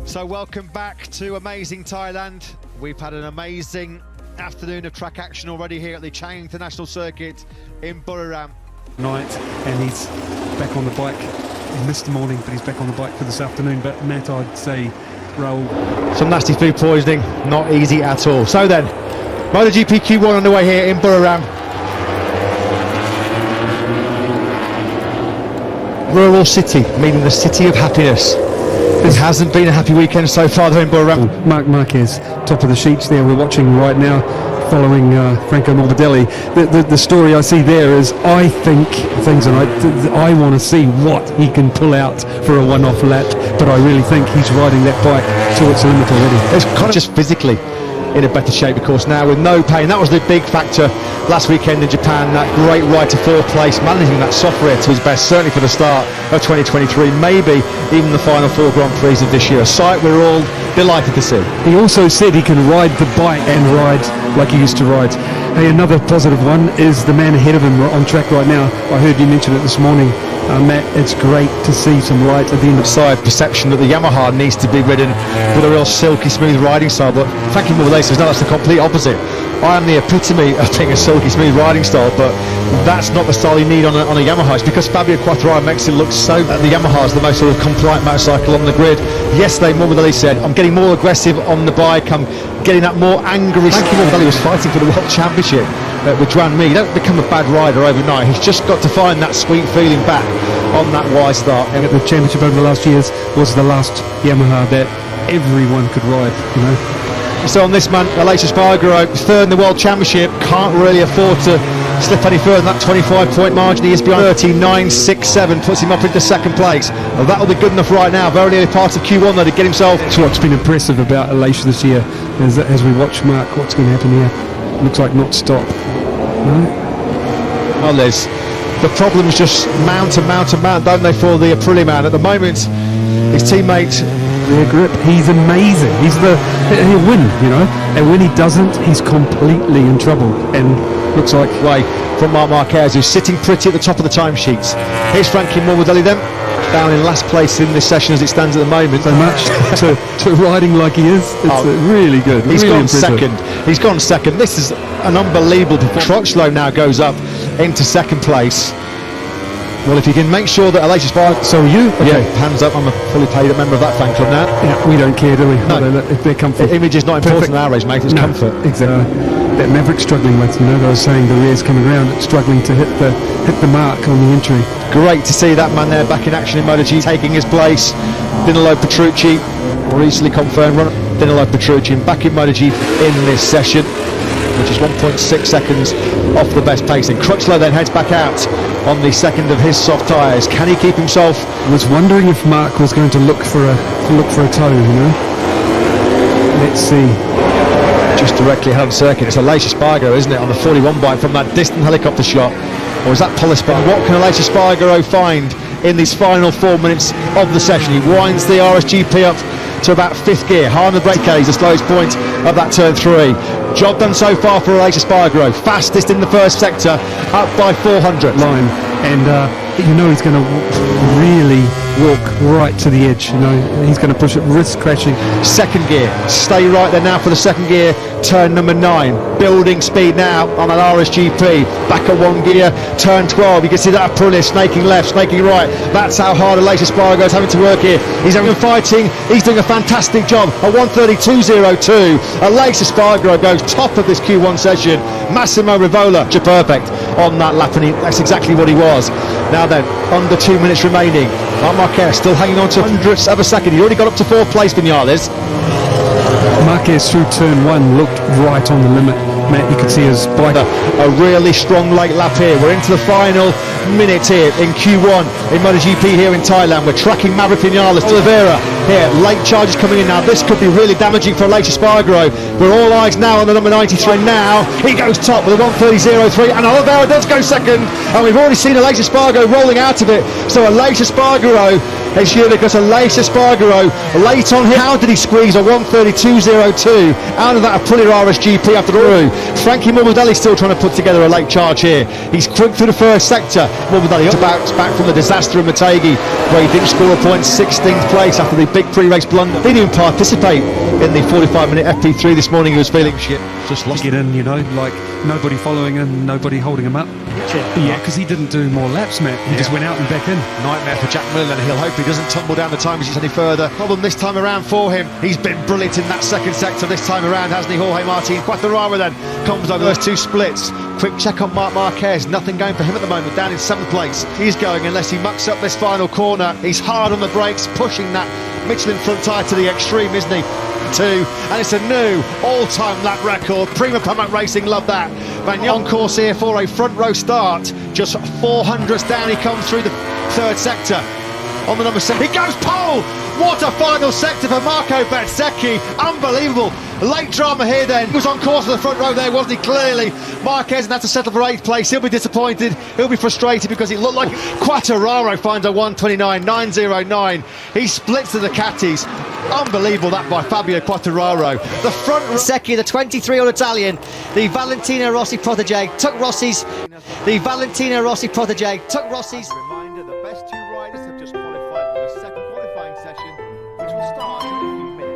So welcome back to amazing Thailand. We've had an amazing afternoon of track action already here at the Chang International Circuit in Buriram. Night, and he's back on the bike. He missed the morning, but he's back on the bike for this afternoon. But Matt, I'd say, Raoul. Some nasty food poisoning, not easy at all. So then, Motogp Q1 underway here in Buriram. Rural city, meaning the city of happiness. It hasn't been a happy weekend so far though in Buriram. Marc Marquez, top of the sheets there, we're watching right now, following Franco Morbidelli. The story I see there is, I think things, and I want to see what he can pull out for a one-off lap, but I really think he's riding that bike to its limit already. It's kind of just physically in a better shape, of course, now with no pain. That was the big factor last weekend in Japan, that great ride to fourth place, managing that soft rear to his best, certainly for the start of 2023, maybe even the final four Grand Prix of this year, a sight we're all delighted to see. He also said he can ride the bike and ride like he used to ride. Hey, another positive one is the man ahead of him on track right now. I heard you mention it this morning, Matt. It's great to see some light at the end of the side. Perception that the Yamaha needs to be ridden with a real silky smooth riding style, but Frankie Morbidelli says no, that's the complete opposite. I am the epitome of being a silky smooth riding style, but that's not the style you need on a Yamaha. It's because Fabio Quartararo makes it look so. The Yamaha is the most sort of compliant motorcycle on the grid. Yesterday Morbidelli said, I'm getting more aggressive on the bike, I'm getting that more angry. Frankie Morbidelli was fighting for the World Championship with Juan Me. You don't become a bad rider overnight. He's just got to find that sweet feeling back on that wide start. And the championship over the last years was the last Yamaha that everyone could ride, you know. So on this man, Aleix Espargaro, third in the World Championship, can't really afford to slip any further than that 25-point margin. He is behind 39.67, puts him up into second place. Well, that'll be good enough right now. Very early part of Q1 though to get himself. So what's been impressive about Aleix this year is that as we watch Mark, what's going to happen here? Looks like not stop. No? Well, Liz, the problems just mount and mount and mount, don't they, for the Aprilia man? At the moment, his teammate, their grip, he's amazing. He'll win, you know, and when he doesn't, he's completely in trouble. And looks like way from Marc Marquez, who's sitting pretty at the top of the timesheets. Here's Frankie Morbidelli then, down in last place in this session as it stands at the moment. So much to riding like he is. It's really good. He's really gone impressive. second. He's gone second. This is an unbelievable performance. Crutchlow now goes up into second place. Well, if you can make sure that Aleix Espargaro... So are you? Okay. Yeah, hands up. I'm a fully paid member of that fan club now. Yeah, we don't care, do we? No. If they're comfort. Image is not important at our age, mate. It's comfort. Exactly. That Maverick struggling with, you know, I was saying the rear's coming around, it's struggling to hit the mark on the entry. Great to see that man there back in action in Motogp, taking his place. Danilo Petrucci, recently confirmed runner. Danilo Petrucci back in Motogp in this session, which is 1.6 seconds off the best pace. And Crutchlow then heads back out on the second of his soft tyres. Can he keep himself? I was wondering if Mark was going to look for a toe, you know. Let's see. Just directly home circuit. It's Aleix Espargaro, isn't it, on the 41 bike from that distant helicopter shot, or is that Polispan? What can Aleix Espargaro find in these final 4 minutes of the session? He winds the RSGP up to about fifth gear, high on the brake cage, the slowest point of that turn 3. Job done so far for Aleix Espargaro, fastest in the first sector, up by 400 line, and you know he's going to really walk right to the edge. You know he's going to push it, risk crashing. Second gear, stay right there now for the second gear, turn number 9, building speed now on an RSGP, back at 1 gear, turn 12, you can see that Aprilia snaking left, snaking right. That's how hard Aleix Espargaro is having to work here. He's having fighting, he's doing a fantastic job at 1:32.02. Aleix Espargaro goes top of this Q1 session. Massimo Rivola, perfect on that lap, and that's exactly what he was. Now then, under 2 minutes remaining, Marc Marquez still hanging on to hundredths of a second. He already got up to 4th place, Vinales. Marquez through turn 1 looked right on the limit. Matt, you could see his bike. A really strong late lap here. We're into the final minute here in Q1 in Motogp here in Thailand. We're tracking Maverick Vinales. Oliveira here, late charges coming in now. This could be really damaging for Aleix Espargaro. We're all eyes now on the number 93. Now he goes top with a 1:30.03, and Oliveira does go second, and we've already seen Aleix Espargaro rolling out of it. So Aleix Espargaro is here because Aleix Espargaro late on here. How did he squeeze a 1:32.02 out of that Aprilia RSGP after all? Frankie Morbidelli still trying to put together a late charge here. He's quick through the first sector. Morbidelli to bounce back from the disaster in Motogp, where he didn't score a point, 16th place after the big pre-race blunder. He didn't even participate in the 45-minute FP3 this morning. He was feeling shit. Just lost Get in, you know, like nobody following him, nobody holding him up. Yeah, because he didn't do more laps, Matt. He just went out and back in. Nightmare for Jack Miller, and he'll hope he doesn't tumble down the time as he's any further. Problem this time around for him. He's been brilliant in that second sector this time around, hasn't he? Jorge Martin Quartararo then comes over those two splits. Quick check on Marc Marquez. Nothing going for him at the moment, down in 7th place. He's going unless he mucks up this final corner. He's hard on the brakes, pushing that Michelin front tyre to the extreme, isn't he? And it's a new all-time lap record. Prima Pramac Racing love that. Van on course here for a front row start. Just 400s down he comes through the third sector. On the number 7, he goes pole! What a final sector for Marco Bezzecchi. Unbelievable. Late drama here then. He was on course for the front row there, wasn't he? Clearly. Marquez had to settle for 8th place. He'll be disappointed. He'll be frustrated because it looked like Quartararo finds a 1:29.909. He splits the Ducatis. Unbelievable that by Fabio Quartararo. The front Secchi, the 23-year-old Italian, the Valentino Rossi protege, took Rossi's. The Valentino Rossi protege took Rossi's. Reminder: the best two riders have just qualified for the second qualifying session, which will start in a few minutes.